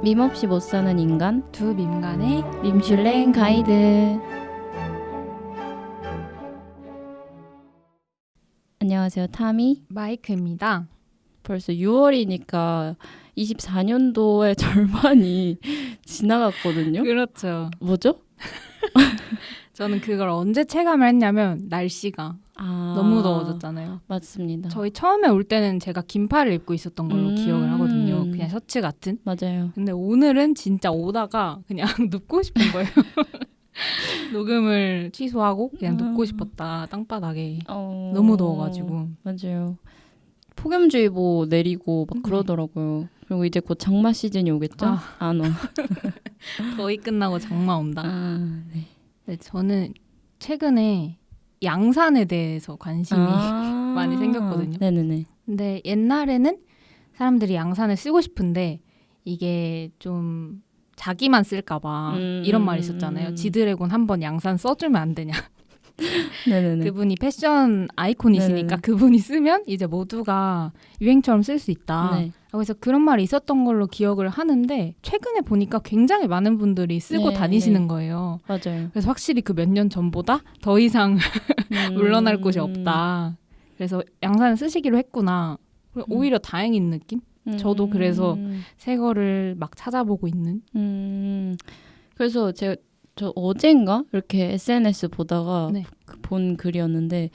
밈 없이 못 사는 인간 두 밈간의 밈슐랭 가이드. 안녕하세요, 타미. 마이크입니다. 벌써 6월이니까 24년도의 절반이 지나갔거든요. 그렇죠. 뭐죠? 저는 그걸 언제 체감을 했냐면 날씨가 너무 더워졌잖아요. 맞습니다. 저희 처음에 올 때는 제가 긴팔을 입고 있었던 걸로 기억을 하거든요. 그냥 셔츠 같은. 맞아요. 근데 오늘은 진짜 오다가 그냥 눕고 싶은 거예요. 녹음을 취소하고 그냥 눕고 싶었다. 땅바닥에. 너무 더워가지고. 맞아요. 폭염주의보 내리고 막 그러더라고요. 그리고 이제 곧 장마 시즌이 오겠죠? 안 와. 더위 끝나고 장마 온다. 네. 네, 저는 최근에 양산에 대해서 관심이 많이 생겼거든요. 네네네. 근데 옛날에는 사람들이 양산을 쓰고 싶은데 이게 좀 자기만 쓸까봐 이런 말이 있었잖아요. 지드래곤 한번 양산 써주면 안 되냐. 네네네. 그분이 패션 아이콘이시니까 네네. 그분이 쓰면 이제 모두가 유행처럼 쓸 수 있다. 네. 그래서 그런 말이 있었던 걸로 기억을 하는데 최근에 보니까 굉장히 많은 분들이 쓰고 다니시는 거예요. 맞아요. 그래서 확실히 그 몇 년 전보다 더 이상 물러날 곳이 없다. 그래서 양산을 쓰시기로 했구나. 오히려 다행인 느낌? 저도 그래서 새 거를 막 찾아보고 있는. 그래서 저 어젠가 이렇게 SNS 보다가 네. 본 글이었는데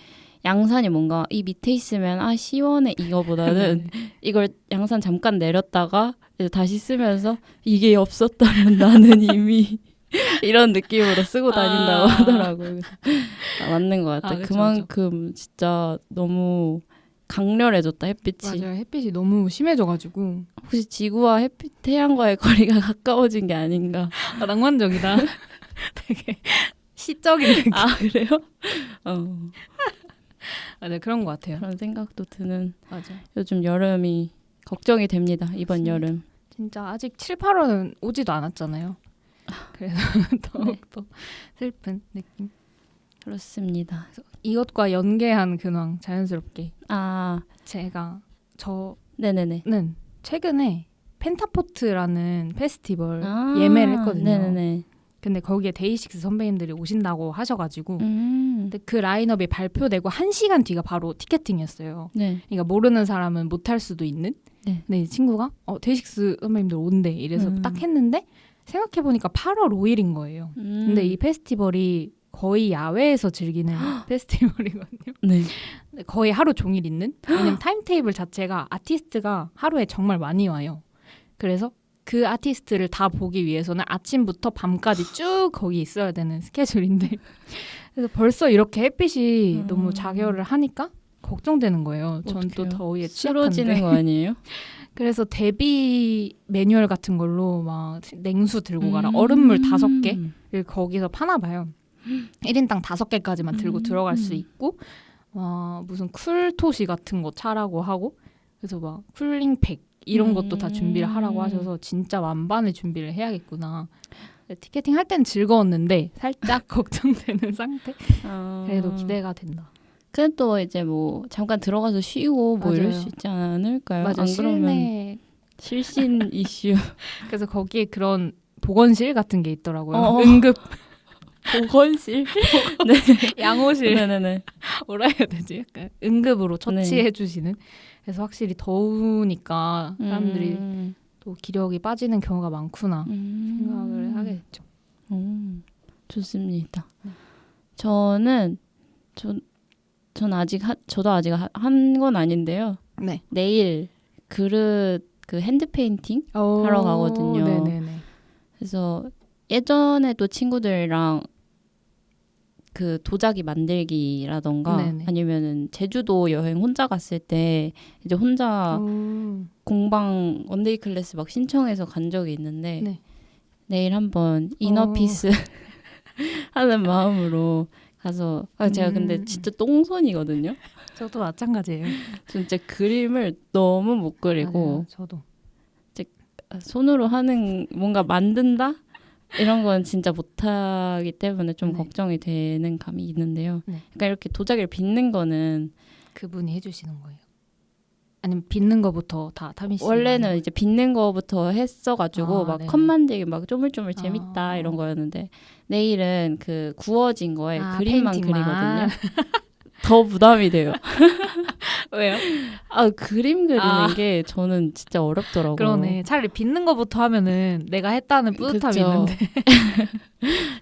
양산이 뭔가 이 밑에 있으면 시원해 이거보다는 이걸 양산 잠깐 내렸다가 이제 다시 쓰면서 이게 없었다면 나는 이미 이런 느낌으로 쓰고 다닌다고 하더라고요. 맞는 것 같아요. 그쵸, 그만큼 진짜 너무 강렬해졌다 햇빛이. 맞아요. 햇빛이 너무 심해져가지고. 혹시 지구와 태양과의 거리가 가까워진 게 아닌가. 낭만적이다. 되게 시적인 느낌. 그래요? 네, 그런 것 같아요. 그런 생각도 드는. 맞아. 요즘 여름이 걱정이 됩니다. 이번 여름. 진짜 아직 7, 8월은 오지도 않았잖아요. 그래서 더욱더 슬픈 느낌. 그렇습니다. 그래서 이것과 연계한 근황 자연스럽게. 제가 네네네. 최근에 펜타포트라는 페스티벌 예매를 했거든요. 네네네. 근데 거기에 데이식스 선배님들이 오신다고 하셔가지고 근데 그 라인업이 발표되고 1시간 뒤가 바로 티켓팅이었어요. 네. 그러니까 모르는 사람은 못할 수도 있는. 네. 근데 이 친구가 데이식스 선배님들 온대 이래서 딱 했는데 생각해보니까 8월 5일인 거예요. 근데 이 페스티벌이 거의 야외에서 즐기는 페스티벌이거든요. 네. 근데 거의 하루 종일 있는. 왜냐면 타임테이블 자체가 아티스트가 하루에 정말 많이 와요. 그래서 그 아티스트를 다 보기 위해서는 아침부터 밤까지 쭉 거기 있어야 되는 스케줄인데 그래서 벌써 이렇게 햇빛이 너무 자결을 하니까 걱정되는 거예요. 전 또 더위에 쓰러지는 취약한데. 거 아니에요? 그래서 대비 매뉴얼 같은 걸로 막 냉수 들고 가라. 얼음물 5개를 거기서 파나 봐요. 1인당 5개까지만 들고 들어갈 수 있고 무슨 쿨토시 같은 거 차라고 하고 그래서 막 쿨링팩 이런 것도 다 준비를 하라고 하셔서 진짜 만반의 준비를 해야겠구나. 티켓팅 할 때는 즐거웠는데 살짝 걱정되는 상태. 그래도 기대가 된다. 근데 또 이제 뭐 잠깐 들어가서 쉬고 뭐 이럴 수 있지 않을까요? 맞아. 안 실내 그러면 실신 이슈. 그래서 거기에 그런 보건실 같은 게 있더라고요. 응급 보건실? 네. 양호실. 네네네. 뭐라 해야 되지? 약간 응급으로 처치해 주시는. 그래서 확실히 더우니까 사람들이 또 기력이 빠지는 경우가 많구나 생각을 하게 됐죠. 좋습니다. 저는 저도 아직 한 건 아닌데요. 네. 내일 그릇 핸드 페인팅 하러 가거든요. 네네네. 그래서 예전에도 친구들이랑 그 도자기 만들기라던가 아니면은 제주도 여행 혼자 갔을 때 이제 혼자 공방 원데이 클래스 막 신청해서 간 적이 있는데 내일 한번 이너피스 하는 마음으로 가서 제가 근데 진짜 똥손이거든요. 저도 마찬가지예요. 진짜 그림을 너무 못 그리고 맞아요, 저도 이제 손으로 하는 뭔가 만든다? 이런 건 진짜 못하기 때문에 좀 걱정이 되는 감이 있는데요. 그러니까 이렇게 도자기를 빚는 거는 그분이 해주시는 거예요. 아니면 빚는 거부터 다 타미 씨? 원래는 이제 빚는 거부터 했어가지고 막 네네. 컷 만들기 막 쪼물쪼물 재밌다 아. 이런 거였는데 내일은 그 구워진 거에 그림만 페인팅만. 그리거든요. 더 부담이 돼요. 왜요? 아 그림 그리는 아. 게 저는 진짜 어렵더라고요. 그러네. 차라리 빚는 거부터 하면은 내가 했다는 뿌듯함이 그쵸. 있는데.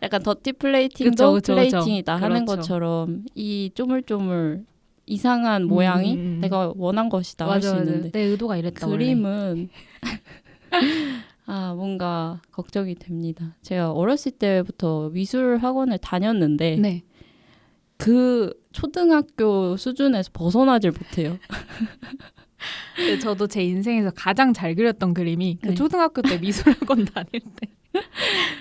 약간 더티 플레이팅도 그쵸, 그쵸, 플레이팅이다 그쵸. 하는 그렇죠. 것처럼 이 쪼물쪼물 이상한 모양이 내가 원한 것이다 할 수 맞아. 있는데 내 의도가 이랬다. 원래. 그림은 아 뭔가 걱정이 됩니다. 제가 어렸을 때부터 미술 학원을 다녔는데 네. 그 초등학교 수준에서 벗어나질 못해요. 근데 저도 제 인생에서 가장 잘 그렸던 그림이 그 네. 초등학교 때 미술학원 다닐 때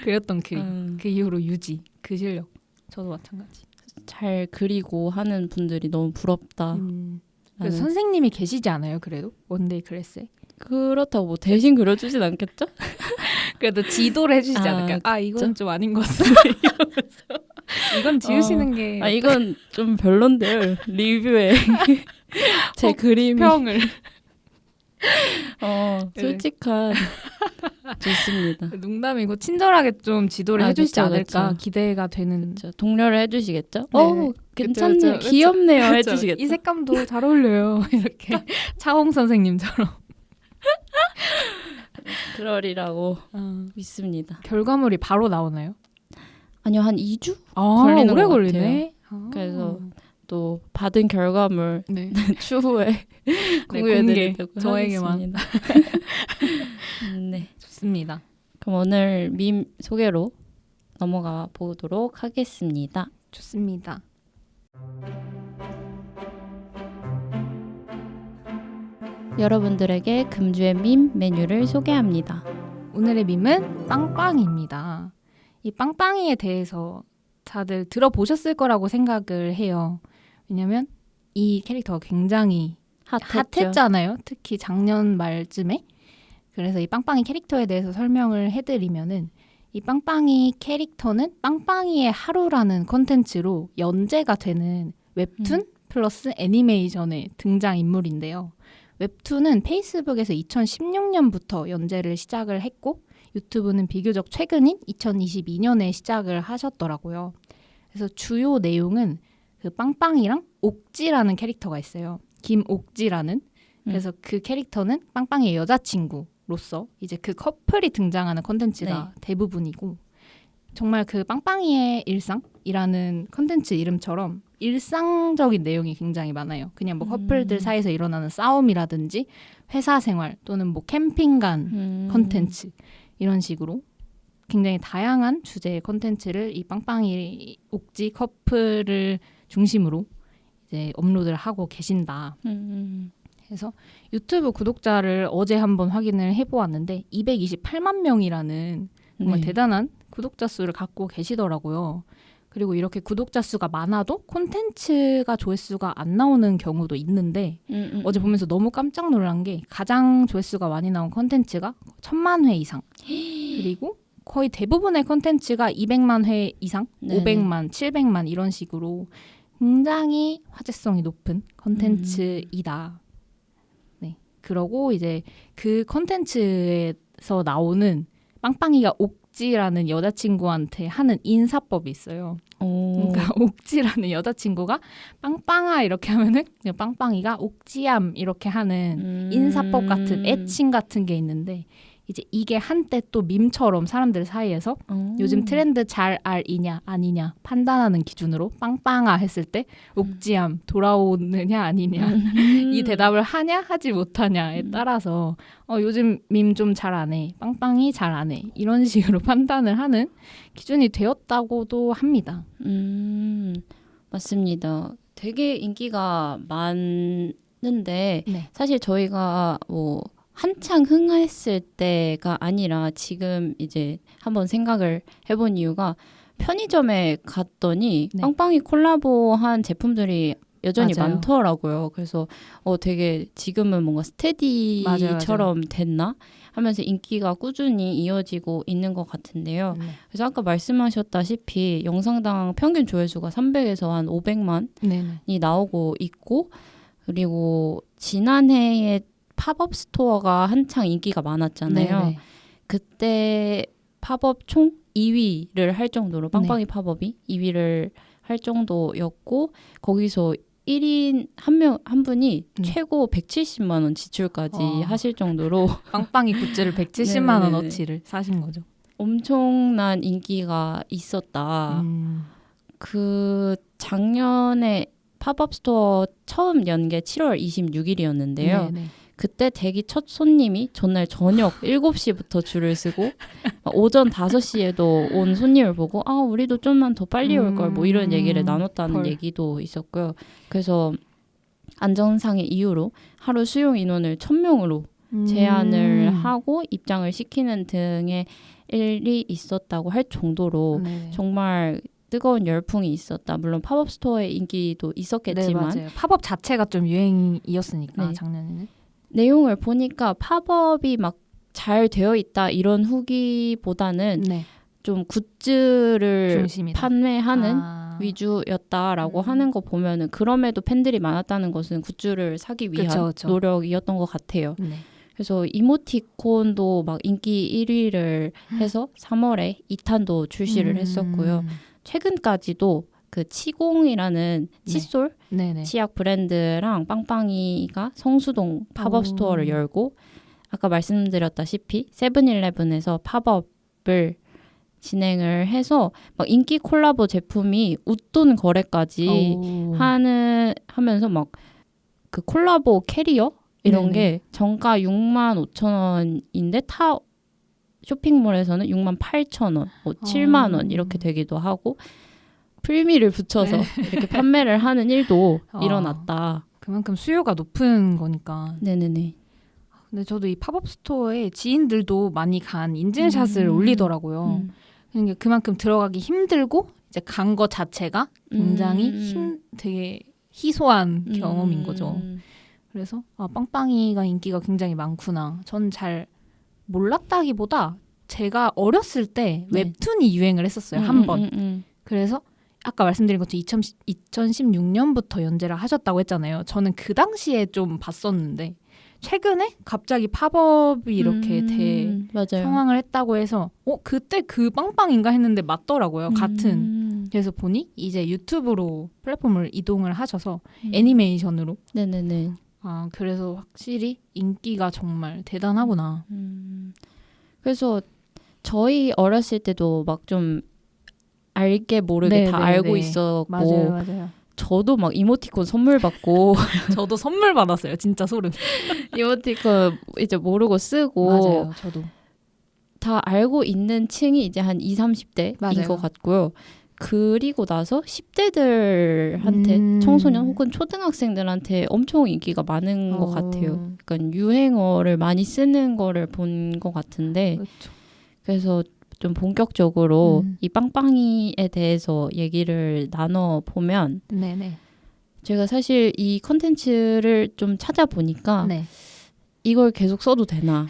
그렸던 그림. 그 이후로 유지. 그 실력. 저도 마찬가지. 잘 그리고 하는 분들이 너무 부럽다. 그래서 선생님이 계시지 않아요? 그래도 원데이 클래스에? 그렇다고 뭐 대신 그려주진 않겠죠? 그래도 지도를 해주시지 아, 않을까요? 아 이건 진짜? 좀 아닌 것 같은데 이러면서 이건 지우시는 게 아 이건 좀 별론데요. 리뷰에 제 그림이 평을 솔직한 좋습니다. 농담이고 친절하게 좀 지도를 해주시지 그쵸, 않을까 그쵸. 기대가 되는. 저 동료를 해주시겠죠? 네. 괜찮네요. 그쵸. 귀엽네요. 그쵸? 해주시겠죠? 이 색감도 잘 어울려요. 이렇게 차홍 선생님처럼. 그러리라고 믿습니다. 결과물이 바로 나오나요? 아니요, 한 2주? 아, 걸리는 오래 것 걸리네. 그래서 또 받은 결과물 네. 추후에 네, 공유해드리도록 공개. 저에게만. 하겠습니다. 네. 좋습니다. 그럼 오늘 밈 소개로 넘어가 보도록 하겠습니다. 좋습니다. 여러분들에게 금주의 밈 메뉴를 소개합니다. 오늘의 밈은 빵빵이입니다. 이 빵빵이에 대해서 다들 들어보셨을 거라고 생각을 해요. 왜냐면 이 캐릭터가 굉장히 핫했잖아요. 특히 작년 말쯤에. 그래서 이 빵빵이 캐릭터에 대해서 설명을 해드리면은 이 빵빵이 캐릭터는 빵빵이의 하루라는 콘텐츠로 연재가 되는 웹툰 플러스 애니메이션의 등장인물인데요. 웹툰은 페이스북에서 2016년부터 연재를 시작을 했고 유튜브는 비교적 최근인 2022년에 시작을 하셨더라고요. 그래서 주요 내용은 그 빵빵이랑 옥지라는 캐릭터가 있어요. 김옥지라는. 그래서 그 캐릭터는 빵빵이의 여자친구로서 이제 그 커플이 등장하는 콘텐츠가 대부분이고 정말 그 빵빵이의 일상이라는 콘텐츠 이름처럼 일상적인 내용이 굉장히 많아요. 그냥 뭐 커플들 사이에서 일어나는 싸움이라든지 회사 생활 또는 뭐 캠핑간 콘텐츠 이런 식으로 굉장히 다양한 주제의 콘텐츠를 이 빵빵이 옥지 커플을 중심으로 이제 업로드를 하고 계신다. 그래서 유튜브 구독자를 어제 한번 확인을 해보았는데 228만 명이라는 정말 대단한 구독자 수를 갖고 계시더라고요. 그리고 이렇게 구독자 수가 많아도 콘텐츠가 조회수가 안 나오는 경우도 있는데 어제 보면서 너무 깜짝 놀란 게 가장 조회수가 많이 나온 콘텐츠가 1000만 회 이상 그리고 거의 대부분의 콘텐츠가 200만 회 이상, 500만, 700만 이런 식으로 굉장히 화제성이 높은 콘텐츠이다. 네. 그러고 이제 그 콘텐츠에서 나오는 빵빵이가 옥지라는 여자친구한테 하는 인사법이 있어요. 그러니까 옥지라는 여자친구가 빵빵아 이렇게 하면은 그냥 빵빵이가 옥지암 이렇게 하는 인사법 같은 애칭 같은 게 있는데 이제 이게 한때 또 밈처럼 사람들 사이에서 요즘 트렌드 잘 알이냐 아니냐 판단하는 기준으로 빵빵아 했을 때 옥지암 돌아오느냐 아니냐 이 대답을 하냐 하지 못하냐에 따라서 요즘 밈 좀 잘 안 해 빵빵이 잘 안 해 이런 식으로 판단을 하는 기준이 되었다고도 합니다. 맞습니다. 되게 인기가 많은데 사실 저희가 뭐 한창 흥했을 때가 아니라 지금 이제 한번 생각을 해본 이유가 편의점에 갔더니 빵빵이 콜라보한 제품들이 여전히 많더라고요. 그래서 되게 지금은 뭔가 스테디처럼 됐나 하면서 인기가 꾸준히 이어지고 있는 것 같은데요. 그래서 아까 말씀하셨다시피 영상당 평균 조회수가 300에서 한 500만이 나오고 있고 그리고 지난해에 팝업 스토어가 한창 인기가 많았잖아요. 네네. 그때 팝업 총 2위를 할 정도로 빵빵이 네. 팝업이 2위를 할 정도였고 거기서 1인 한 분이 최고 170만 원 지출까지 하실 정도로 빵빵이 굿즈를 170만 네네네. 원어치를 사신 거죠. 엄청난 인기가 있었다. 그 작년에 팝업 스토어 처음 연 게 7월 26일이었는데요. 네네. 그때 대기 첫 손님이 전날 저녁 7시부터 줄을 쓰고 막 오전 5시에도 온 손님을 보고 아 우리도 좀만 더 빨리 올 걸 뭐 이런 얘기를 나눴다는 헐. 얘기도 있었고요. 그래서 안전상의 이유로 하루 수용 인원을 1,000명으로 제한을 하고 입장을 시키는 등의 일이 있었다고 할 정도로 네네. 정말 뜨거운 열풍이 있었다. 물론 팝업 스토어의 인기도 있었겠지만 네, 맞아요. 팝업 자체가 좀 유행이었으니까 네. 작년에는. 내용을 보니까 팝업이 막 잘 되어 있다 이런 후기보다는 네. 좀 굿즈를 중심이다. 판매하는 아. 위주였다라고 하는 거 보면은 그럼에도 팬들이 많았다는 것은 굿즈를 사기 위한 그쵸. 노력이었던 것 같아요. 네. 그래서 이모티콘도 막 인기 1위를 해서 3월에 2탄도 출시를 했었고요. 최근까지도 그 치공이라는 네. 칫솔 네네. 치약 브랜드랑 빵빵이가 성수동 팝업 오. 스토어를 열고 아까 말씀드렸다시피 세븐일레븐에서 팝업을 진행을 해서 막 인기 콜라보 제품이 웃돈 거래까지 오. 하면서 막 그 콜라보 캐리어 이런 네네. 게 정가 65,000원인데 타 쇼핑몰에서는 68,000원, 뭐 7만 원 이렇게 되기도 하고 프리미를 붙여서 이렇게 판매를 하는 일도 일어났다. 그만큼 수요가 높은 거니까. 네네네. 근데 저도 이 팝업 스토어에 지인들도 많이 간 인증샷을 올리더라고요. 그러니까 그만큼 들어가기 힘들고 이제 간 거 자체가 굉장히 되게 희소한 경험인 거죠. 그래서 아, 빵빵이가 인기가 굉장히 많구나. 전 잘 몰랐다기보다 제가 어렸을 때 네. 웹툰이 유행을 했었어요. 한 번. 그래서 아까 말씀드린 것처럼 2016년부터 연재를 하셨다고 했잖아요. 저는 그 당시에 좀 봤었는데 최근에 갑자기 팝업이 이렇게 맞아요. 상황을 했다고 해서 그때 그 빵빵인가 했는데 맞더라고요. 같은. 그래서 보니 이제 유튜브로 플랫폼을 이동을 하셔서 애니메이션으로. 네네네. 아, 그래서 확실히 인기가 정말 대단하구나. 그래서 저희 어렸을 때도 막 좀 알게 모르게 다 알고 있었고 맞아요. 저도 막 이모티콘 선물 받고 저도 선물 받았어요. 진짜 소름. 이모티콘 이제 모르고 쓰고 맞아요. 저도. 다 알고 있는 층이 이제 한 20, 30대인 맞아요. 것 같고요. 그리고 나서 10대들한테 청소년 혹은 초등학생들한테 엄청 인기가 많은 것 같아요. 그러니까 유행어를 많이 쓰는 거를 본 것 같은데 그렇죠. 그래서 좀 본격적으로 이 빵빵이에 대해서 얘기를 나눠보면 네네. 제가 사실 이 컨텐츠를 좀 찾아보니까 네. 이걸 계속 써도 되나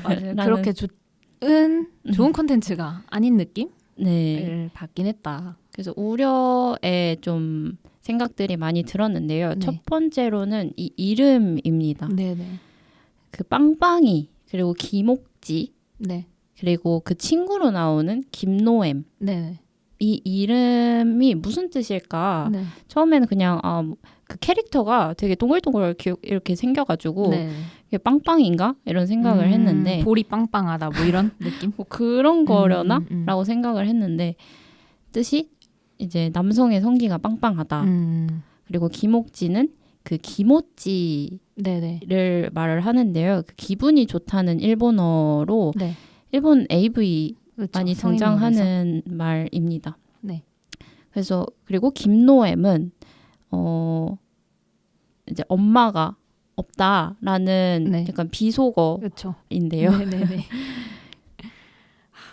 맞아요. 라는- 그렇게 좋은 콘텐츠가 아닌 느낌을 네. 받긴 했다. 그래서 우려에 좀 생각들이 많이 들었는데요. 네. 첫 번째로는 이 이름입니다. 네네. 그 빵빵이 그리고 기목지 네. 그리고 그 친구로 나오는 김노엠 네네. 이 이름이 무슨 뜻일까? 네. 처음에는 그냥 그 캐릭터가 되게 동글동글 이렇게 생겨가지고 네. 이게 빵빵인가? 이런 생각을 했는데 볼이 빵빵하다 뭐 이런 느낌? 뭐 그런 거려나? 음. 라고 생각을 했는데 뜻이 이제 남성의 성기가 빵빵하다. 그리고 기목지는 그 기모찌를 네네. 말을 하는데요. 그 기분이 좋다는 일본어로 네. 일본 AV 그렇죠. 많이 성인물에서. 등장하는 말입니다. 네. 그래서 그리고 김노엠은 이제 엄마가 없다라는 네. 약간 비속어인데요. 그렇죠. 네네네.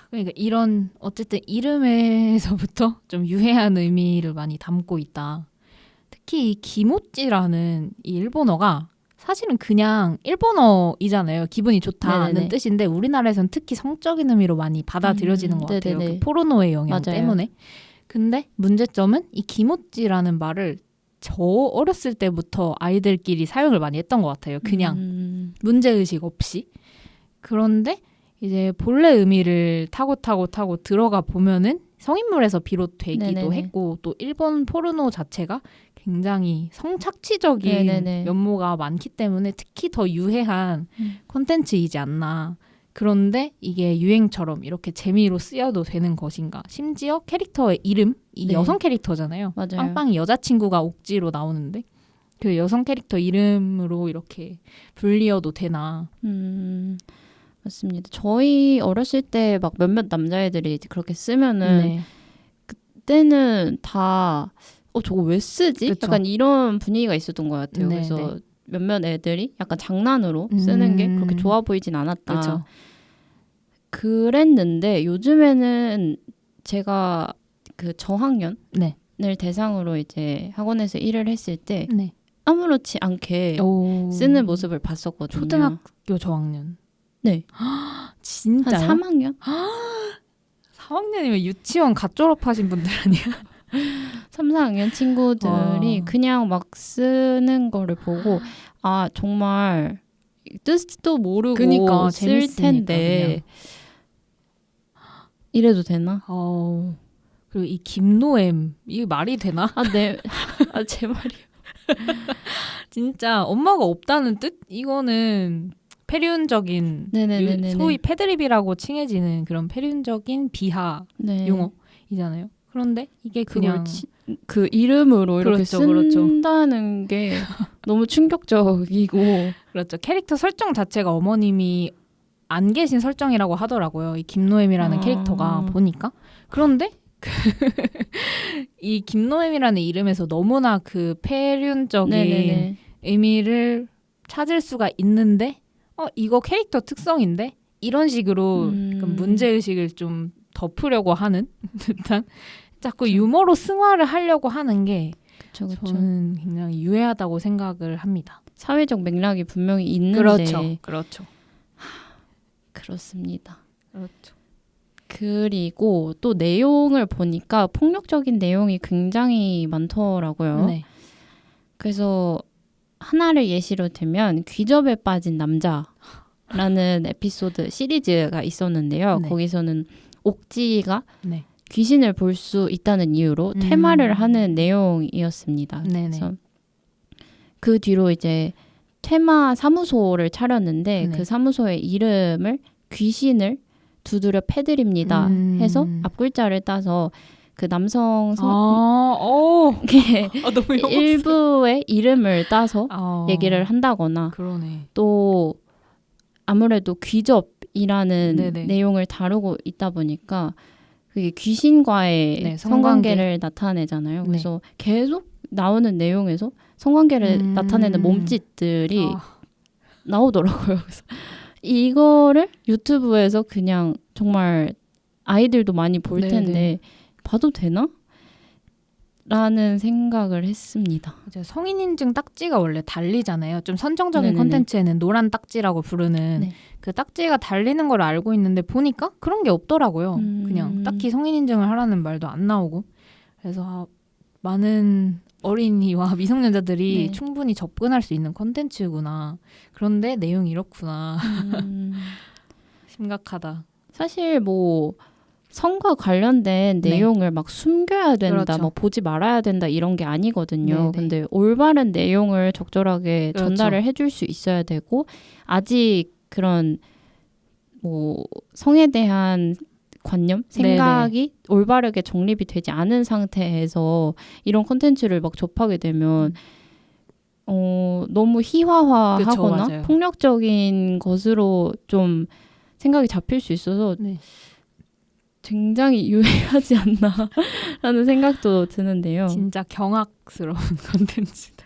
그러니까 이런 어쨌든 이름에서부터 좀 유해한 의미를 많이 담고 있다. 특히 이 기모찌라는 이 일본어가 사실은 그냥 일본어이잖아요. 기분이 좋다는 네네네. 뜻인데 우리나라에서는 특히 성적인 의미로 많이 받아들여지는 것 같아요. 네네네. 그 포르노의 영향 맞아요. 때문에. 근데 문제점은 이 기모찌라는 말을 저 어렸을 때부터 아이들끼리 사용을 많이 했던 것 같아요. 그냥 문제의식 없이. 그런데 이제 본래 의미를 타고 들어가 보면은 성인물에서 비롯되기도 네네네. 했고 또 일본 포르노 자체가 굉장히 성착취적인 네네네. 면모가 많기 때문에 특히 더 유해한 콘텐츠이지 않나. 그런데 이게 유행처럼 이렇게 재미로 쓰여도 되는 것인가. 심지어 캐릭터의 이름, 이 네. 여성 캐릭터잖아요. 맞아요. 빵빵이 여자친구가 옥지로 나오는데 그 여성 캐릭터 이름으로 이렇게 불리어도 되나. 맞습니다. 저희 어렸을 때 막 몇몇 남자애들이 이제 그렇게 쓰면은 네. 그때는 다 저거 왜 쓰지? 그쵸. 약간 이런 분위기가 있었던 것 같아요. 네, 그래서 네. 몇몇 애들이 약간 장난으로 쓰는 게 그렇게 좋아 보이진 않았다. 그렇죠. 그랬는데 요즘에는 제가 그 저학년을 네. 대상으로 이제 학원에서 일을 했을 때 네. 아무렇지 않게 오. 쓰는 모습을 봤었거든요. 초등학교 저학년. 네. 진짜요? 한 3학년? 3학년이면 유치원 갓 졸업하신 분들 아니야? 3, 4학년 친구들이 와. 그냥 막 쓰는 거를 보고 아 정말 뜻도 모르고 그니까, 쓸 재밌으니까 텐데 이래도 되나? 그리고 이 김노엠 이게 말이 되나? 네. 제 말이요. 진짜 엄마가 없다는 뜻? 이거는 폐륜적인 네네네네. 소위 패드립이라고 칭해지는 그런 폐륜적인 비하 네. 용어이잖아요. 그런데 이게 그냥 그 이름으로 이렇게 그렇죠. 쓴다는 게 너무 충격적이고 그렇죠. 캐릭터 설정 자체가 어머님이 안 계신 설정이라고 하더라고요. 이 김노엠이라는 캐릭터가 보니까. 그런데 이 김노엠이라는 이름에서 너무나 그 폐륜적인 네네네. 의미를 찾을 수가 있는데 이거 캐릭터 특성인데 이런 식으로 문제의식을 좀 덮으려고 하는 듯한 자꾸 유머로 승화를 하려고 하는 게 그쵸. 저는 굉장히 유해하다고 생각을 합니다. 사회적 맥락이 분명히 있는데 그렇죠. 그렇습니다. 그렇죠. 그리고 또 내용을 보니까 폭력적인 내용이 굉장히 많더라고요. 네. 그래서 하나를 예시로 들면 귀접에 빠진 남자라는 에피소드 시리즈가 있었는데요. 네. 거기서는 옥지가 네. 귀신을 볼 수 있다는 이유로 퇴마를 하는 내용이었습니다. 네네. 그래서 그 뒤로 이제 퇴마 사무소를 차렸는데 네. 그 사무소의 이름을 귀신을 두드려 패드립니다 해서 앞글자를 따서 그 남성 너무 일부의 이름을 따서 얘기를 한다거나 그러네. 또 아무래도 귀접이라는 네네. 내용을 다루고 있다 보니까 그게 귀신과의 네, 성관계를 나타내잖아요. 그래서 계속 나오는 내용에서 성관계를 나타내는 몸짓들이 나오더라고요. 그래서 이거를 유튜브에서 그냥 정말 아이들도 많이 볼 텐데 네네. 봐도 되나? 라는 생각을 했습니다. 이제 성인 인증 딱지가 원래 달리잖아요. 좀 선정적인 네네네. 콘텐츠에는 노란 딱지라고 부르는 네. 그 딱지가 달리는 걸 알고 있는데 보니까 그런 게 없더라고요. 그냥 딱히 성인 인증을 하라는 말도 안 나오고. 그래서 많은 어린이와 미성년자들이 네. 충분히 접근할 수 있는 콘텐츠구나. 그런데 내용이 이렇구나. 심각하다. 사실 뭐 성과 관련된 네. 내용을 막 숨겨야 된다, 그렇죠. 뭐 보지 말아야 된다 이런 게 아니거든요. 네네. 근데 올바른 내용을 적절하게 그렇죠. 전달을 해줄 수 있어야 되고 아직 그런 뭐 성에 대한 관념, 생각이 올바르게 정립이 되지 않은 상태에서 이런 콘텐츠를 막 접하게 되면 너무 희화화하거나 그쵸, 맞아요. 폭력적인 것으로 좀 생각이 잡힐 수 있어서 네. 굉장히 유해하지 않나라는 생각도 드는데요. 진짜 경악스러운 콘텐츠다.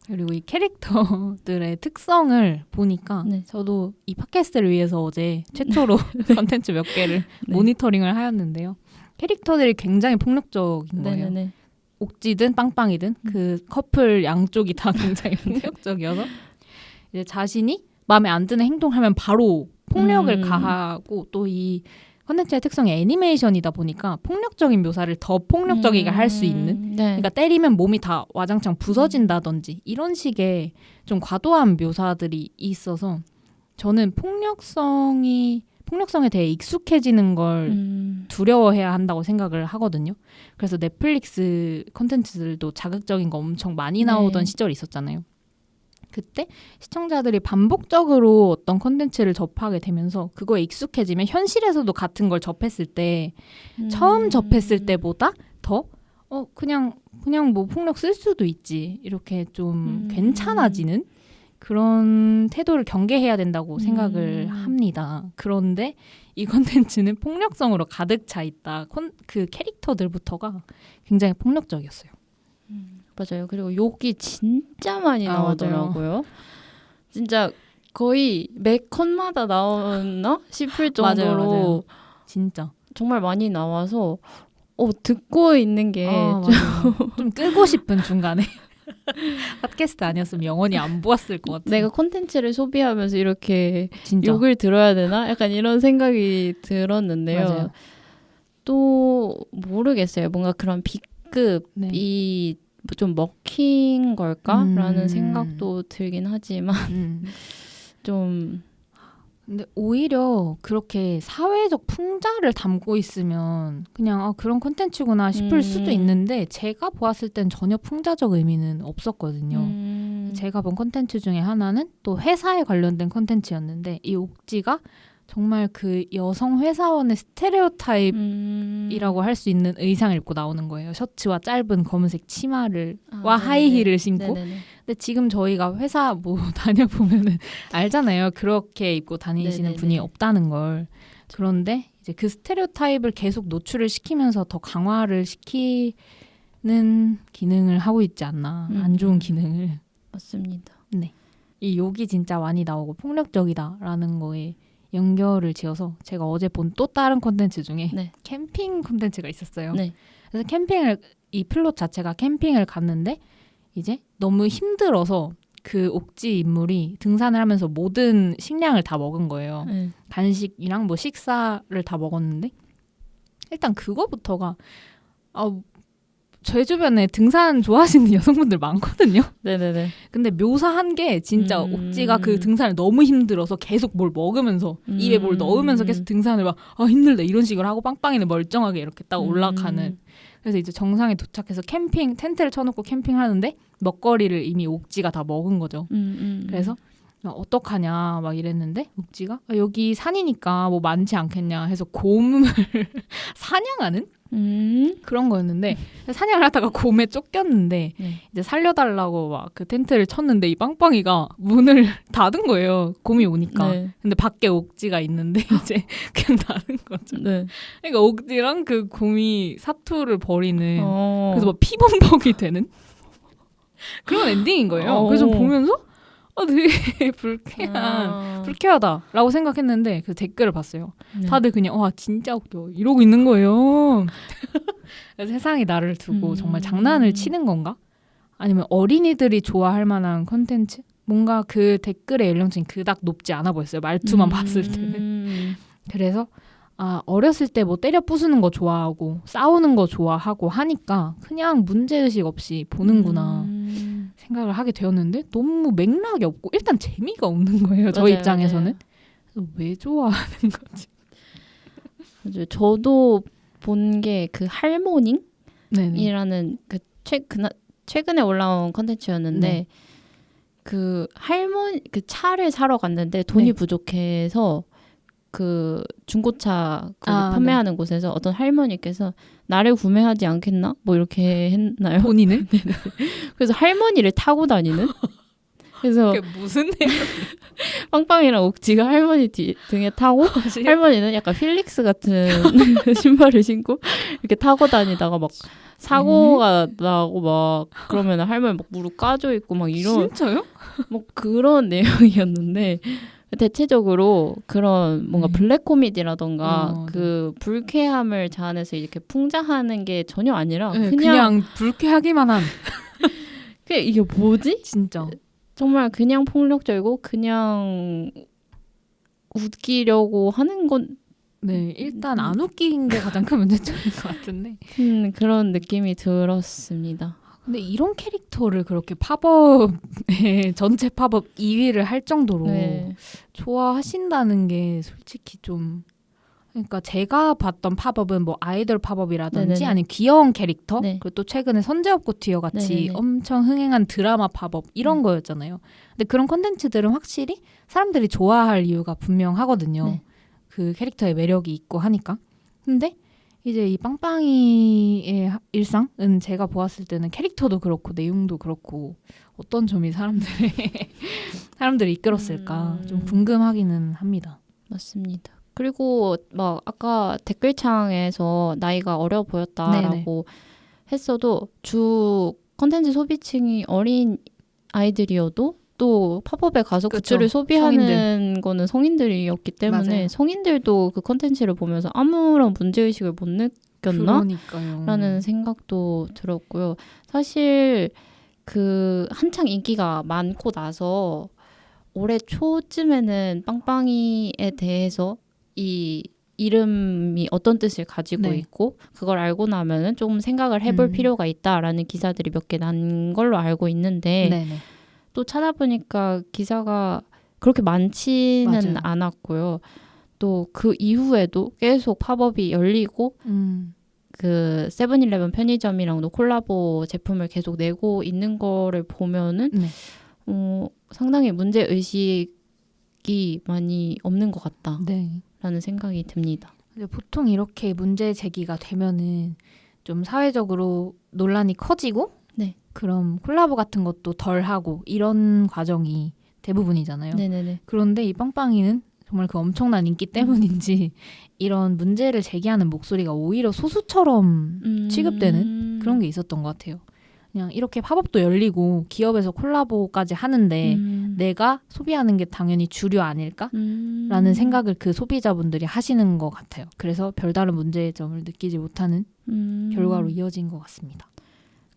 그리고 이 캐릭터들의 특성을 보니까 네. 저도 이 팟캐스트를 위해서 어제 최초로 콘텐츠 몇 개를 네. 모니터링을 하였는데요. 캐릭터들이 굉장히 폭력적인 거예요. 네네네. 옥지든 빵빵이든 그 커플 양쪽이 다 굉장히 폭력적이어서 이제 자신이 마음에 안 드는 행동을 하면 바로 폭력을 가하고 또 이 콘텐츠의 특성이 애니메이션이다 보니까 폭력적인 묘사를 더 폭력적이게 할 수 있는 네. 그러니까 때리면 몸이 다 와장창 부서진다든지 이런 식의 좀 과도한 묘사들이 있어서 저는 폭력성에 대해 익숙해지는 걸 두려워해야 한다고 생각을 하거든요. 그래서 넷플릭스 콘텐츠들도 자극적인 거 엄청 많이 나오던 네. 시절이 있었잖아요. 그때 시청자들이 반복적으로 어떤 콘텐츠를 접하게 되면서 그거에 익숙해지면 현실에서도 같은 걸 접했을 때 처음 접했을 때보다 더 그냥 뭐 폭력 쓸 수도 있지 이렇게 좀 괜찮아지는 그런 태도를 경계해야 된다고 생각을 합니다. 그런데 이 콘텐츠는 폭력성으로 가득 차 있다. 그 캐릭터들부터가 굉장히 폭력적이었어요. 맞아요. 그리고 욕이 진짜 많이 아, 나오더라고요. 진짜 거의 매 컷마다 나오나 싶을 정도로 맞아요. 진짜. 정말 많이 나와서 듣고 있는 게 맞아요. 좀 끄고 싶은 중간에. 팟캐스트 아니었으면 영원히 안 보았을 것 같아요. 내가 콘텐츠를 소비하면서 이렇게 진짜. 욕을 들어야 되나? 약간 이런 생각이 들었는데요. 맞아요. 또 모르겠어요. 뭔가 그런 B급이 좀 먹힌 걸까라는 생각도 들긴 하지만 좀 근데 오히려 그렇게 사회적 풍자를 담고 있으면 그냥 그런 콘텐츠구나 싶을 수도 있는데 제가 보았을 땐 전혀 풍자적 의미는 없었거든요. 제가 본 콘텐츠 중에 하나는 또 회사에 관련된 콘텐츠였는데 이 옥지가 정말 그 여성 회사원의 스테레오타입이라고 할 수 있는 의상을 입고 나오는 거예요. 셔츠와 짧은 검은색 치마를 와 하이힐을 신고. 네네네. 근데 지금 저희가 회사 뭐 다녀보면은 알잖아요. 그렇게 입고 다니시는 네네네. 분이 없다는 걸. 그런데 이제 그 스테레오타입을 계속 노출을 시키면서 더 강화를 시키는 기능을 하고 있지 않나. 안 좋은 기능을. 맞습니다. 네. 이 욕이 진짜 많이 나오고 폭력적이다라는 거에 연결을 지어서 제가 어제 본 또 다른 콘텐츠 중에 네. 캠핑 콘텐츠가 있었어요. 네. 그래서 이 플롯 자체가 캠핑을 갔는데 이제 너무 힘들어서 그 옥지 인물이 등산을 하면서 모든 식량을 다 먹은 거예요. 간식이랑 뭐 식사를 다 먹었는데 일단 그거부터가 제 주변에 등산 좋아하시는 여성분들 많거든요. 네네네. 근데 묘사한 게 진짜 옥지가 그 등산을 너무 힘들어서 계속 뭘 먹으면서 입에 뭘 넣으면서 계속 등산을 막 힘들다 이런 식으로 하고 빵빵이는 멀쩡하게 이렇게 딱 올라가는. 그래서 이제 정상에 도착해서 텐트를 쳐놓고 캠핑하는데 먹거리를 이미 옥지가 다 먹은 거죠. 그래서 어떡하냐 막 이랬는데 옥지가 여기 산이니까 뭐 많지 않겠냐 해서 곰을 사냥하는 그런 거였는데 사냥을 하다가 곰에 쫓겼는데 이제 살려달라고 막 그 텐트를 쳤는데 이 빵빵이가 문을 닫은 거예요. 곰이 오니까. 네. 근데 밖에 옥지가 있는데 이제 그냥 닫은 거죠. 네. 그러니까 옥지랑 그 곰이 사투를 벌이는 그래서 막 피범벅이 되는 그런 엔딩인 거예요. 그래서 보면서 되게 불쾌하다라고 생각했는데 그 댓글을 봤어요. 다들 그냥 진짜 웃겨 이러고 있는 거예요. 그래서 세상이 나를 두고 정말 장난을 치는 건가? 아니면 어린이들이 좋아할 만한 콘텐츠? 뭔가 그 댓글의 연령층이 그닥 높지 않아 보였어요. 말투만 봤을 때는. 그래서 어렸을 때 뭐 때려 부수는 거 좋아하고 싸우는 거 좋아하고 하니까 그냥 문제의식 없이 보는구나 생각을 하게 되었는데 너무 맥락이 없고 일단 재미가 없는 거예요. 저 입장에서는. 그래서 왜 좋아하는 거지? 맞아요. 저도 본 게 그 할모닝이라는 그 최근에 올라온 컨텐츠였는데 그 차를 사러 갔는데 돈이 부족해서 그 중고차 판매하는 곳에서 어떤 할머니께서 나를 구매하지 않겠나? 뭐 이렇게 했나요? 본인을? 그래서 할머니를 타고 다니는? 그래서 그게 무슨 내용? 빵빵이랑 옥지가 할머니 등에 타고 할머니는 약간 필릭스 같은 신발을 신고 이렇게 타고 다니다가 막 사고가 나고 막 그러면 할머니 막 무릎 까져 있고 막 이런 진짜요? 뭐 그런 내용이었는데 대체적으로 그런 뭔가 블랙 코미디라던가 그 불쾌함을 자아내서 이렇게 풍자하는 게 전혀 아니라 그냥 불쾌하기만 한 그냥 이게 뭐지? 진짜 정말 그냥 폭력적이고 그냥 웃기려고 하는 건 네, 일단 안 웃긴 게 가장 큰 문제점인 것 같은데. 그런 느낌이 들었습니다. 근데 이런 캐릭터를 그렇게 팝업에 전체 팝업 2위를 할 정도로 네. 좋아하신다는 게 솔직히 좀 그러니까 제가 봤던 팝업은 뭐 아이돌 팝업이라든지 네네네. 아니면 귀여운 캐릭터 네. 그리고 또 최근에 선제업고 티어 같이 네네네. 엄청 흥행한 드라마 팝업 이런 거였잖아요. 근데 그런 콘텐츠들은 확실히 사람들이 좋아할 이유가 분명하거든요. 네. 그 캐릭터의 매력이 있고 하니까. 근데 이제 이 빵빵이의 일상은 제가 보았을 때는 캐릭터도 그렇고 내용도 그렇고 어떤 점이 사람들을 이끌었을까 좀 궁금하기는 합니다. 맞습니다. 그리고 막 아까 댓글창에서 나이가 어려 보였다라고 했어도 주 컨텐츠 소비층이 어린 아이들이어도 또 팝업에 가서 그쵸. 굿즈를 소비하는 성인들. 거는 성인들이었기 때문에 맞아요. 성인들도 그 컨텐츠를 보면서 아무런 문제의식을 못 느꼈나? 그러니까요. 라는 생각도 들었고요. 사실 그 한창 인기가 많고 나서 올해 초쯤에는 빵빵이에 대해서 이 이름이 어떤 뜻을 가지고 네. 있고 그걸 알고 나면은 조금 생각을 해볼 필요가 있다라는 기사들이 몇 개 난 걸로 알고 있는데 네네. 또 찾아보니까 기사가 그렇게 많지는 맞아요. 않았고요. 또 그 이후에도 계속 팝업이 열리고 그 세븐일레븐 편의점이랑도 콜라보 제품을 계속 내고 있는 거를 보면은 네. 상당히 문제 의식이 많이 없는 것 같다라는 네. 생각이 듭니다. 근데 보통 이렇게 문제 제기가 되면은 좀 사회적으로 논란이 커지고 네. 그럼 콜라보 같은 것도 덜 하고 이런 과정이 대부분이잖아요. 네네네. 그런데 이 빵빵이는 정말 그 엄청난 인기 때문인지 이런 문제를 제기하는 목소리가 오히려 소수처럼 취급되는 그런 게 있었던 것 같아요. 그냥 이렇게 팝업도 열리고 기업에서 콜라보까지 하는데 내가 소비하는 게 당연히 주류 아닐까? 라는 생각을 그 소비자분들이 하시는 것 같아요. 그래서 별다른 문제점을 느끼지 못하는 결과로 이어진 것 같습니다.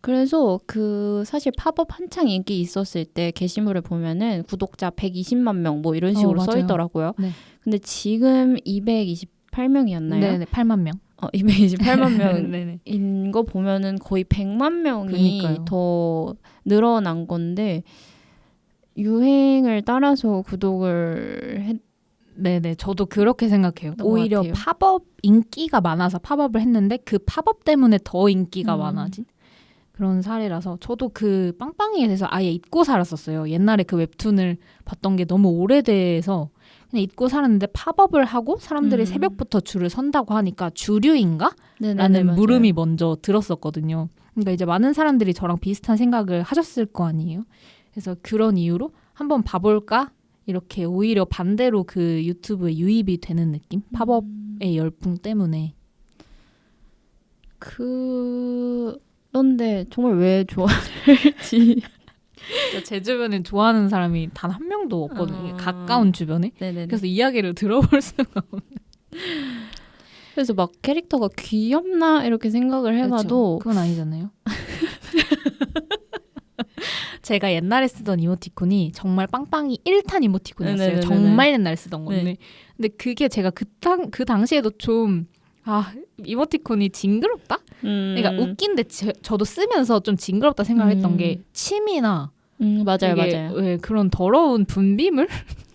그래서 그 사실 팝업 한창 인기 있었을 때 게시물을 보면은 구독자 120만 명 뭐 이런 식으로 써 맞아요. 있더라고요. 네. 근데 지금 228명이었나요? 네, 8만 명. 228만 명인 네네. 거 보면은 거의 100만 명이 그러니까요. 더 늘어난 건데 유행을 따라서 구독을 했 네네, 저도 그렇게 생각해요. 것 오히려 같아요. 팝업 인기가 많아서 팝업을 했는데 그 팝업 때문에 더 인기가 많아진 그런 사례라서 저도 그 빵빵이에 대해서 아예 잊고 살았었어요. 옛날에 그 웹툰을 봤던 게 너무 오래돼서 그냥 잊고 살았는데 팝업을 하고 사람들이 새벽부터 줄을 선다고 하니까 주류인가? 라는 맞아요. 물음이 먼저 들었었거든요. 그러니까 이제 많은 사람들이 저랑 비슷한 생각을 하셨을 거 아니에요. 그래서 그런 이유로 한번 봐볼까? 이렇게 오히려 반대로 그 유튜브에 유입이 되는 느낌? 팝업의 열풍 때문에. 그런데 정말 왜 좋아할지. 제 주변에 좋아하는 사람이 단 한 명도 없거든요. 아. 가까운 주변에. 네네네. 그래서 이야기를 들어볼 수가 없는. 그래서 막 캐릭터가 귀엽나 이렇게 생각을 해봐도 그건 아니잖아요. 제가 옛날에 쓰던 이모티콘이 정말 빵빵이 1탄 이모티콘이었어요. 네네네네. 정말 옛날에 쓰던 건데. 네. 근데 그게 제가 그 당시에도 좀 이모티콘이 징그럽다? 그러니까 웃긴데 저도 쓰면서 좀 징그럽다 생각했던 게 침이나 맞아요. 왜 그런 더러운 분비물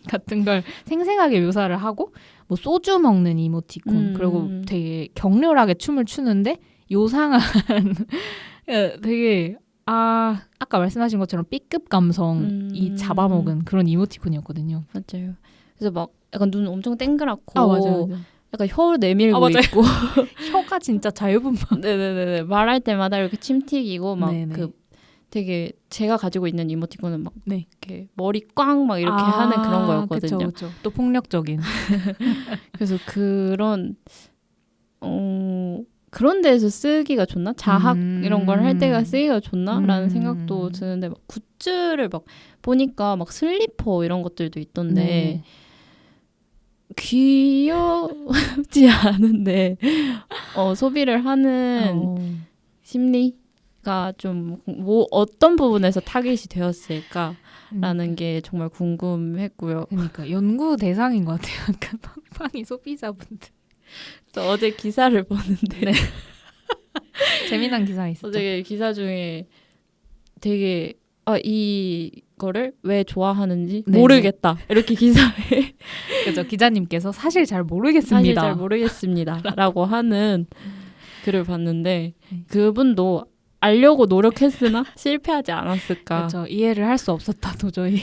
같은 걸 생생하게 묘사를 하고 뭐 소주 먹는 이모티콘 그리고 되게 격렬하게 춤을 추는데 요상한 되게 아까 말씀하신 것처럼 B급 감성이 잡아먹은 그런 이모티콘이었거든요. 맞아요. 그래서 막 약간 눈 엄청 땡그랗고 맞아요. 약간 혀 내밀고 맞아요. 있고 혀가 진짜 자유분방. 네네네 말할 때마다 이렇게 침 튀기고 막 네네. 그 되게 제가 가지고 있는 이모티콘은 막 네. 이렇게 머리 꽝 막 이렇게 하는 그런 거였거든요. 그쵸. 또 폭력적인. 그래서 그런 데에서 쓰기가 좋나? 자학 이런 걸 할 때가 쓰기가 좋나? 라는 생각도 드는데 막 굿즈를 막 보니까 막 슬리퍼 이런 것들도 있던데 네. 귀엽지 않은데 소비를 하는 심리가 좀 뭐 어떤 부분에서 타깃이 되었을까라는 게 정말 궁금했고요. 그러니까 연구 대상인 것 같아요. 그러니까 빵빵이 소비자분들. 그래서 어제 기사를 보는데 네. 재미난 기사가 있었죠. 어제 기사 중에 되게 이거를 왜 좋아하는지 네, 모르겠다 이렇게 기사에 그죠. 기자님께서 사실 잘 모르겠습니다. 사실 잘 모르겠습니다라고 하는 글을 봤는데 네. 그분도 알려고 노력했으나 실패하지 않았을까 그렇죠. 이해를 할 수 없었다 도저히.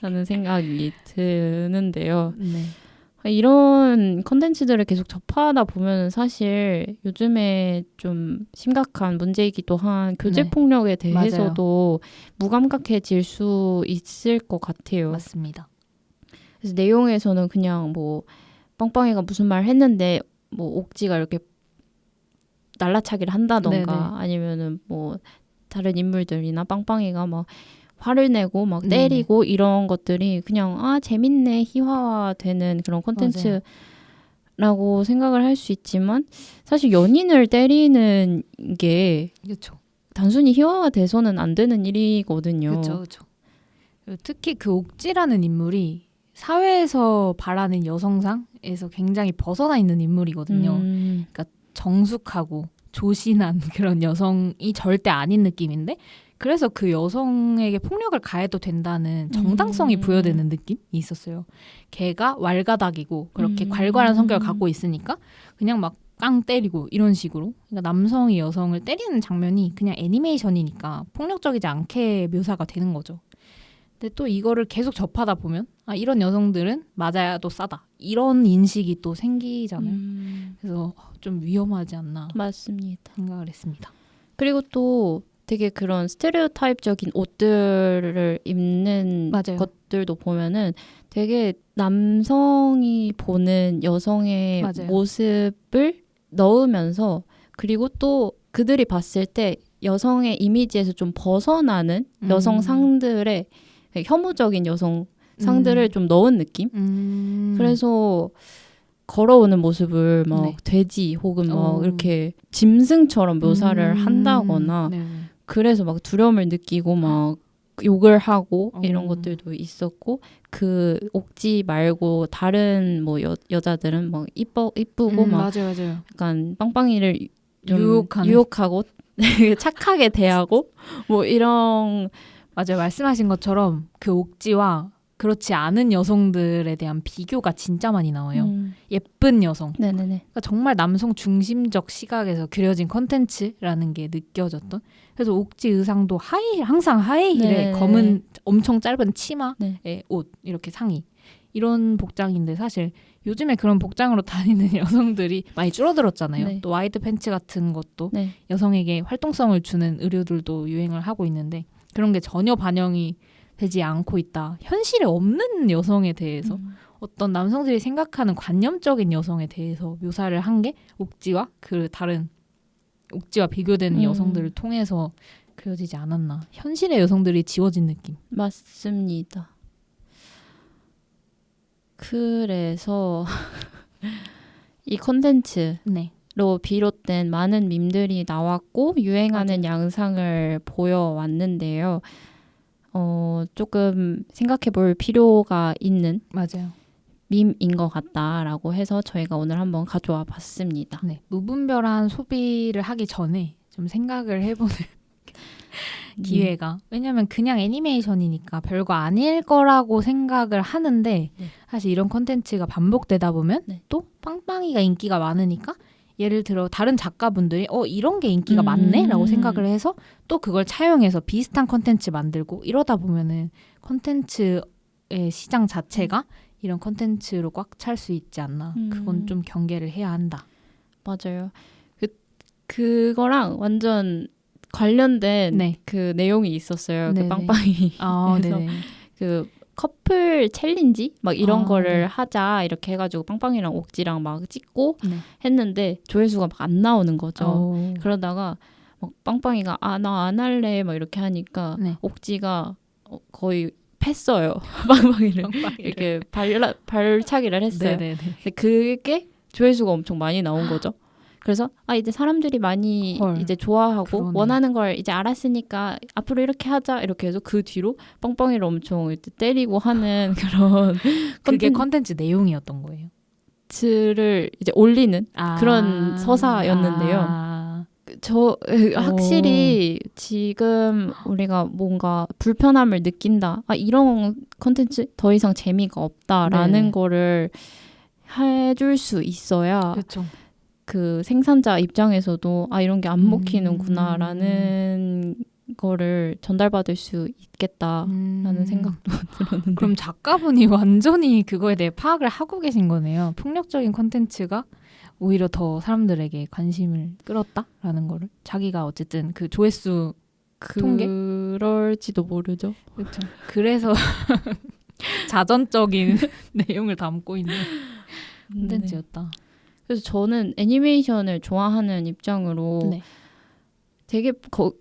하는 생각이 드는데요. 네. 이런 컨텐츠들을 계속 접하다 보면 사실 요즘에 좀 심각한 문제이기도 한 교제 네. 폭력에 대해서도 무감각해질 수 있을 것 같아요. 맞습니다. 그래서 내용에서는 그냥 뭐 빵빵이가 무슨 말 했는데 뭐 옥지가 이렇게 날라차기를 한다던가 네네. 아니면은 뭐 다른 인물들이나 빵빵이가 막 화를 내고 막 네네. 때리고 이런 것들이 그냥 재밌네 희화화되는 그런 콘텐츠라고 생각을 할 수 있지만 사실 연인을 때리는 게 그렇죠. 단순히 희화화돼서는 안 되는 일이거든요. 그렇죠. 특히 그 옥지라는 인물이 사회에서 바라는 여성상에서 굉장히 벗어나 있는 인물이거든요. 정숙하고 조신한 그런 여성이 절대 아닌 느낌인데 그래서 그 여성에게 폭력을 가해도 된다는 정당성이 부여되는 느낌이 있었어요. 걔가 왈가닥이고 그렇게 괄괄한 성격을 갖고 있으니까 그냥 막 깡 때리고 이런 식으로 그러니까 남성이 여성을 때리는 장면이 그냥 애니메이션이니까 폭력적이지 않게 묘사가 되는 거죠. 근데 또 이거를 계속 접하다 보면 이런 여성들은 맞아야도 싸다 이런 인식이 또 생기잖아요. 그래서 좀 위험하지 않나 맞습니다. 생각을 했습니다. 그리고 또 되게 그런 스테레오타입적인 옷들을 입는 맞아요. 것들도 보면은 되게 남성이 보는 여성의 맞아요. 모습을 넣으면서 그리고 또 그들이 봤을 때 여성의 이미지에서 좀 벗어나는 여성 상들의 혐오적인 여성 상들을 좀 넣은 느낌? 그래서 걸어오는 모습을 막 네. 돼지 혹은 막 이렇게 짐승처럼 묘사를 한다거나 네. 그래서 막 두려움을 느끼고 막 욕을 하고 이런 어. 것들도 있었고 그 옥지 말고 다른 뭐 여자들은 막 이쁘고 막 맞아요. 약간 빵빵이를 좀 유혹하는. 유혹하고 되게 착하게 대하고 뭐 이런 맞아요. 말씀하신 것처럼 그 옥지와 그렇지 않은 여성들에 대한 비교가 진짜 많이 나와요. 예쁜 여성. 네네네. 그러니까 정말 남성 중심적 시각에서 그려진 컨텐츠라는 게 느껴졌던. 그래서 옥지 의상도 항상 하이힐에 네네. 검은 엄청 짧은 치마에 네. 옷 이렇게 상의 이런 복장인데 사실 요즘에 그런 복장으로 다니는 여성들이 많이 줄어들었잖아요. 네. 또 와이드 팬츠 같은 것도 네. 여성에게 활동성을 주는 의류들도 유행을 하고 있는데 그런 게 전혀 반영이 되지 않고 있다. 현실에 없는 여성에 대해서 어떤 남성들이 생각하는 관념적인 여성에 대해서 묘사를 한 게 옥지와 그 다른 옥지와 비교되는 여성들을 통해서 그려지지 않았나. 현실의 여성들이 지워진 느낌. 맞습니다. 그래서 이 콘텐츠로 네. 비롯된 많은 밈들이 나왔고 유행하는 맞아요. 양상을 보여왔는데요. 조금 생각해 볼 필요가 있는 맞아요. 밈인 것 같다라고 해서 저희가 오늘 한번 가져와 봤습니다. 네. 무분별한 소비를 하기 전에 좀 생각을 해보는 기회가. 왜냐면 그냥 애니메이션이니까 별거 아닐 거라고 생각을 하는데 사실 이런 콘텐츠가 반복되다 보면 또 빵빵이가 인기가 많으니까 예를 들어 다른 작가분들이 이런 게 인기가 많네? 라고 생각을 해서 또 그걸 차용해서 비슷한 콘텐츠 만들고 이러다 보면은 콘텐츠의 시장 자체가 이런 콘텐츠로 꽉 찰 수 있지 않나. 그건 좀 경계를 해야 한다. 맞아요. 그거랑 완전 관련된 그 내용이 있었어요. 그 빵빵이. 그래서 그 커플 챌린지 막 이런 거를 하자 이렇게 해가지고 빵빵이랑 옥지랑 막 찍고 했는데 조회수가 막 안 나오는 거죠. 그러다가 막 빵빵이가 나 안 할래 막 이렇게 하니까 옥지가 거의 팼어요. 빵빵이를 이렇게 발차기를 했어요. 근데 그게 조회수가 엄청 많이 나온 거죠. 그래서 이제 사람들이 많이 이제 좋아하고 그러네. 원하는 걸 이제 알았으니까 앞으로 이렇게 하자 이렇게 해서 그 뒤로 빵빵이를 엄청 때리고 하는 그런 그게 컨텐츠 내용이었던 거예요. 콘텐츠를 이제 올리는 그런 서사였는데요. 저 확실히 지금 우리가 뭔가 불편함을 느낀다. 이런 콘텐츠 더 이상 재미가 없다라는 네. 거를 해줄 수 있어야 그렇죠. 그 생산자 입장에서도 이런 게 안 먹히는구나라는 거를 전달받을 수 있겠다라는 생각도 들었는데. 그럼 작가분이 완전히 그거에 대해 파악을 하고 계신 거네요. 폭력적인 콘텐츠가 오히려 더 사람들에게 관심을 끌었다라는 거를. 자기가 어쨌든 그 조회수 통계? 그럴지도 모르죠. 그렇죠. 그래서 자전적인 내용을 담고 있는 콘텐츠였다. 그래서 저는 애니메이션을 좋아하는 입장으로 네. 되게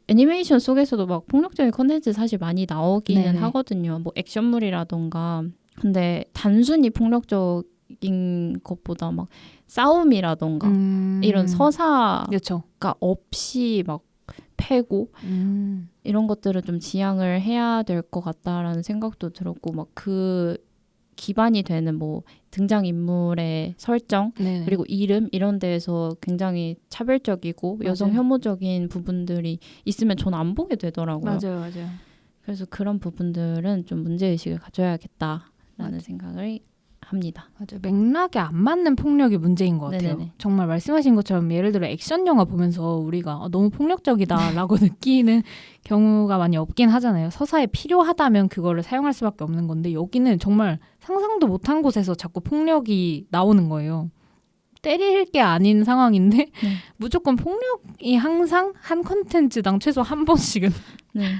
애니메이션 속에서도 막 폭력적인 콘텐츠 사실 많이 나오기는 네네. 하거든요. 뭐 액션물이라던가. 근데 단순히 폭력적인 것보다 막 싸움이라던가 이런 서사가 그렇죠. 없이 막 패고 이런 것들을 좀 지향을 해야 될 것 같다라는 생각도 들었고, 막 그 기반이 되는 뭐 등장인물의 설정 네네. 그리고 이름 이런 데에서 굉장히 차별적이고 맞아요. 여성 혐오적인 부분들이 있으면 저는 안 보게 되더라고요. 맞아요. 그래서 그런 부분들은 좀 문제의식을 가져야겠다라는 맞아요. 생각을 합니다. 맞아요. 맥락에 안 맞는 폭력이 문제인 것 같아요. 네네네. 정말 말씀하신 것처럼 예를 들어 액션 영화 보면서 우리가 너무 폭력적이다라고 느끼는 경우가 많이 없긴 하잖아요. 서사에 필요하다면 그거를 사용할 수밖에 없는 건데 여기는 정말 상상도 못한 곳에서 자꾸 폭력이 나오는 거예요. 때릴 게 아닌 상황인데 무조건 폭력이 항상 한 컨텐츠당 최소 한 번씩은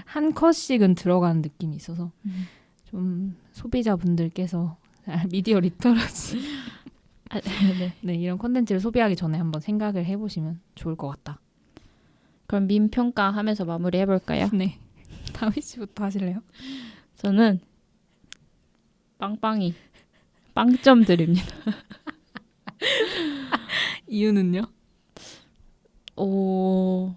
한 컷씩은 들어가는 느낌이 있어서 좀 소비자분들께서 미디어 리터러시 네, 이런 콘텐츠를 소비하기 전에 한번 생각을 해보시면 좋을 것 같다. 그럼 밈 평가하면서 마무리해볼까요? 네, 다미 씨부터 하실래요? 저는 빵빵이 빵점 드립니다. 이유는요? 뭐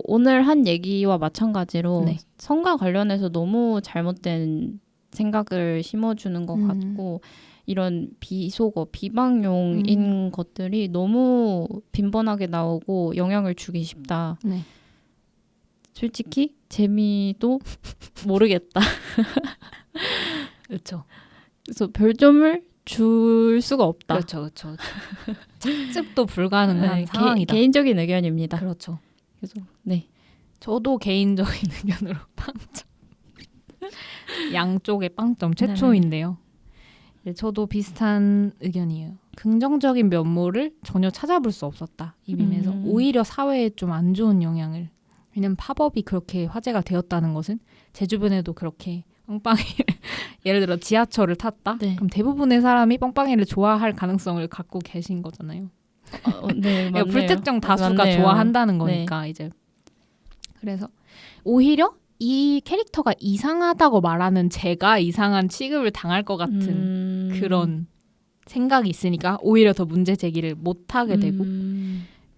오늘 한 얘기와 마찬가지로 네. 성과 관련해서 너무 잘못된 생각을 심어주는 것 같고, 이런 비속어, 비방용인 것들이 너무 빈번하게 나오고 영향을 주기 쉽다. 네. 솔직히 재미도 모르겠다. 그렇죠. 그래서 별점을 줄 수가 없다. 그렇죠. 착즙도 불가능한 네, 상황이다. 개인적인 의견입니다. 그렇죠. 그래서 네. 저도 개인적인 의견으로 빵점. 양쪽의 빵점 최초인데요. 네, 저도 비슷한 의견이에요. 긍정적인 면모를 전혀 찾아볼 수 없었다. 이 밈에서. 오히려 사회에 좀 안 좋은 영향을. 왜냐면 팝업이 그렇게 화제가 되었다는 것은 제 주변에도 그렇게 빵빵이를 예를 들어 지하철을 탔다? 네. 그럼 대부분의 사람이 빵빵이를 좋아할 가능성을 갖고 계신 거잖아요. 네, 맞네요. 불특정 다수가 맞네요. 좋아한다는 거니까 이제. 그래서 오히려 이 캐릭터가 이상하다고 말하는 제가 이상한 취급을 당할 것 같은 그런 생각이 있으니까 오히려 더 문제 제기를 못하게 되고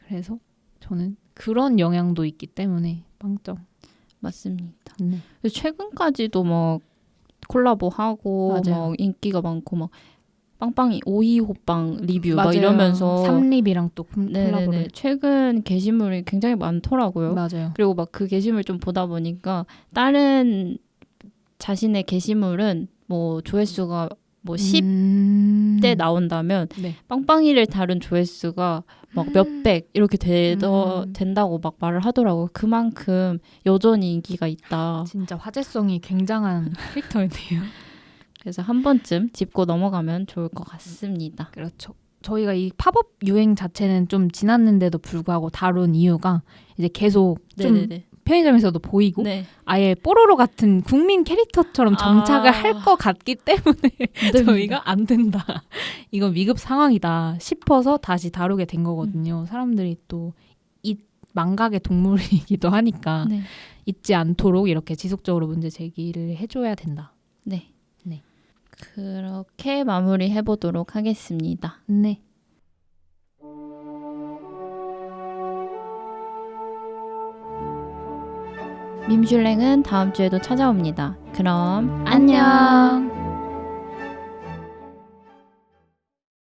그래서 저는 그런 영향도 있기 때문에 빵점. 맞습니다. 네. 최근까지도 막 콜라보하고 맞아요. 막 인기가 많고 막 빵빵이 오이 호빵 리뷰 막 맞아요. 이러면서 삼립이랑 또 콜라보를. 네네네. 최근 게시물이 굉장히 많더라고요. 맞아요. 그리고 막 그 게시물 좀 보다 보니까 다른 자신의 게시물은 뭐 조회수가 뭐 10대 나온다면 네. 빵빵이를 다룬 조회수가 막 몇백 이렇게 된다고 막 말을 하더라고요. 그만큼 여전히 인기가 있다. 진짜 화제성이 굉장한 캐릭터이네요. 그래서 한 번쯤 짚고 넘어가면 좋을 것 같습니다. 그렇죠. 저희가 이 팝업 유행 자체는 좀 지났는데도 불구하고 다룬 이유가 이제 계속 좀 네네네. 편의점에서도 보이고 네. 아예 뽀로로 같은 국민 캐릭터처럼 정착을 할 것 같기 때문에 저희가 안 된다. 이건 위급 상황이다 싶어서 다시 다루게 된 거거든요. 사람들이 또 이 망각의 동물이기도 하니까 네. 잊지 않도록 이렇게 지속적으로 문제 제기를 해줘야 된다. 네. 네. 그렇게 마무리해 보도록 하겠습니다. 네. 밈슐랭은 다음 주에도 찾아옵니다. 그럼 안녕.